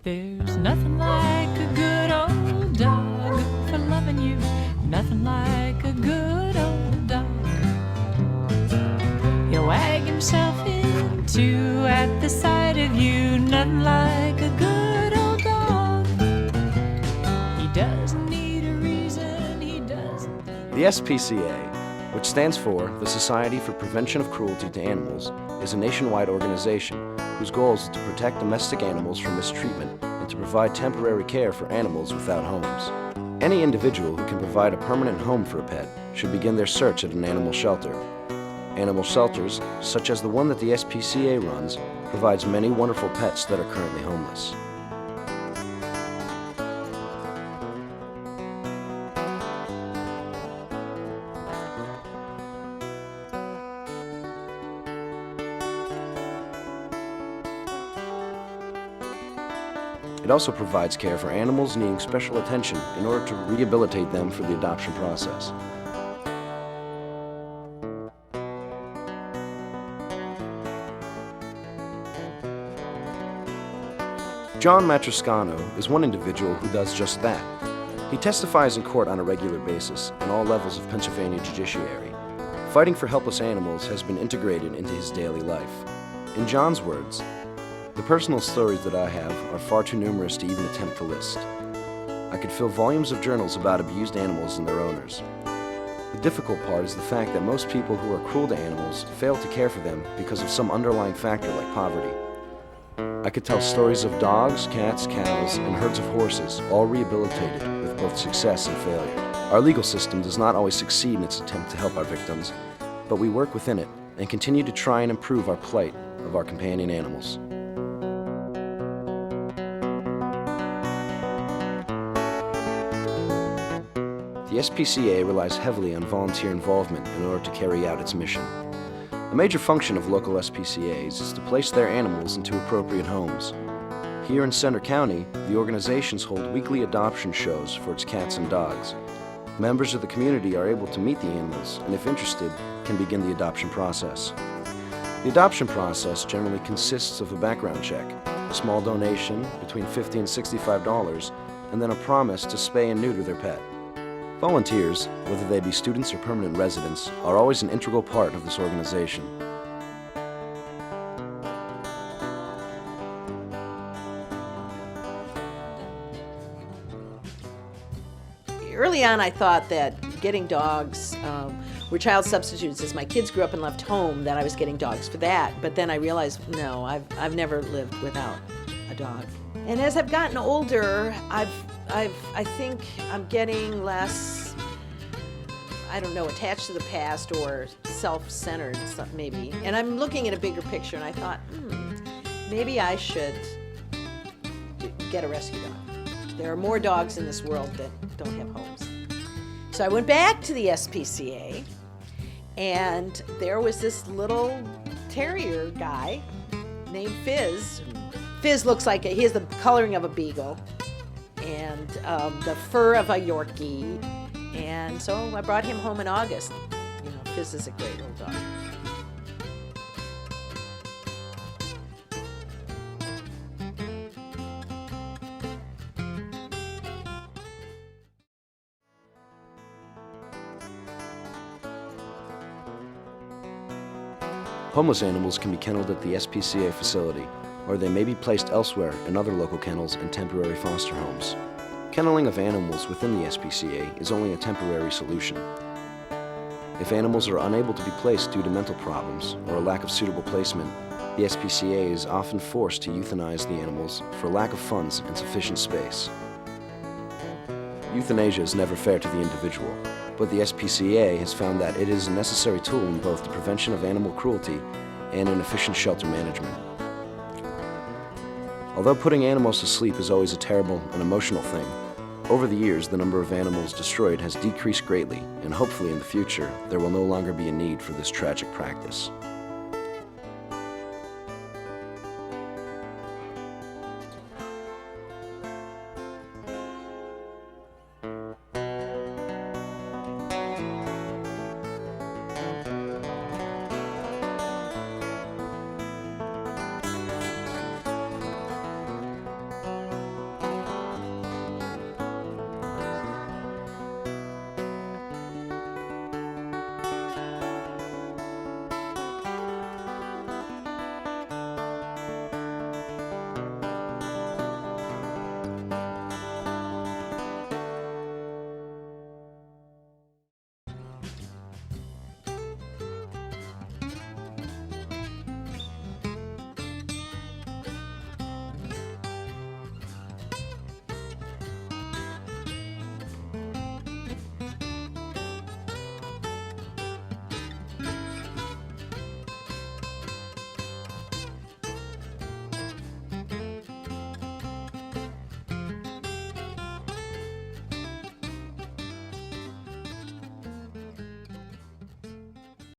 There's nothing like a good old dog for loving you. Nothing like a good old dog. He'll wag himself in two at the sight of you. Nothing like a good old dog. He doesn't need a reason, he doesn't. The SPCA, which stands for the Society for Prevention of Cruelty to Animals, is a nationwide organization whose goal is to protect domestic animals from mistreatment and to provide temporary care for animals without homes. Any individual who can provide a permanent home for a pet should begin their search at an animal shelter. Animal shelters, such as the one that the SPCA runs, provides many wonderful pets that are currently homeless. It also provides care for animals needing special attention in order to rehabilitate them for the adoption process. John Matroscano is one individual who does just that. He testifies in court on a regular basis in all levels of Pennsylvania judiciary. Fighting for helpless animals has been integrated into his daily life. In John's words, "The personal stories that I have are far too numerous to even attempt to list. I could fill volumes of journals about abused animals and their owners. The difficult part is the fact that most people who are cruel to animals fail to care for them because of some underlying factor like poverty. I could tell stories of dogs, cats, cows, and herds of horses, all rehabilitated with both success and failure. Our legal system does not always succeed in its attempt to help our victims, but we work within it and continue to try and improve our plight of our companion animals." The SPCA relies heavily on volunteer involvement in order to carry out its mission. A major function of local SPCAs is to place their animals into appropriate homes. Here in Center County, the organizations hold weekly adoption shows for its cats and dogs. Members of the community are able to meet the animals and, if interested, can begin the adoption process. The adoption process generally consists of a background check, a small donation between $50 and $65, and then a promise to spay and neuter their pet. Volunteers, whether they be students or permanent residents, are always an integral part of this organization. Early on, I thought that getting dogs were child substitutes. As my kids grew up and left home, that I was getting dogs for that. But then I realized, no, I've never lived without a dog. And as I've gotten older, I think I'm getting less, I don't know, attached to the past or self-centered, maybe. And I'm looking at a bigger picture, and I thought, maybe I should get a rescue dog. There are more dogs in this world that don't have homes. So I went back to the SPCA, and there was this little terrier guy named Fizz. Fizz looks like he has the coloring of a beagle and the fur of a Yorkie, and so I brought him home in August. You know, Fizz is a great old dog. Homeless animals can be kenneled at the SPCA facility, or they may be placed elsewhere in other local kennels and temporary foster homes. Kenneling of animals within the SPCA is only a temporary solution. If animals are unable to be placed due to mental problems or a lack of suitable placement, the SPCA is often forced to euthanize the animals for lack of funds and sufficient space. Euthanasia is never fair to the individual, but the SPCA has found that it is a necessary tool in both the prevention of animal cruelty and in efficient shelter management. Although putting animals to sleep is always a terrible and emotional thing, over the years the number of animals destroyed has decreased greatly, and hopefully in the future there will no longer be a need for this tragic practice.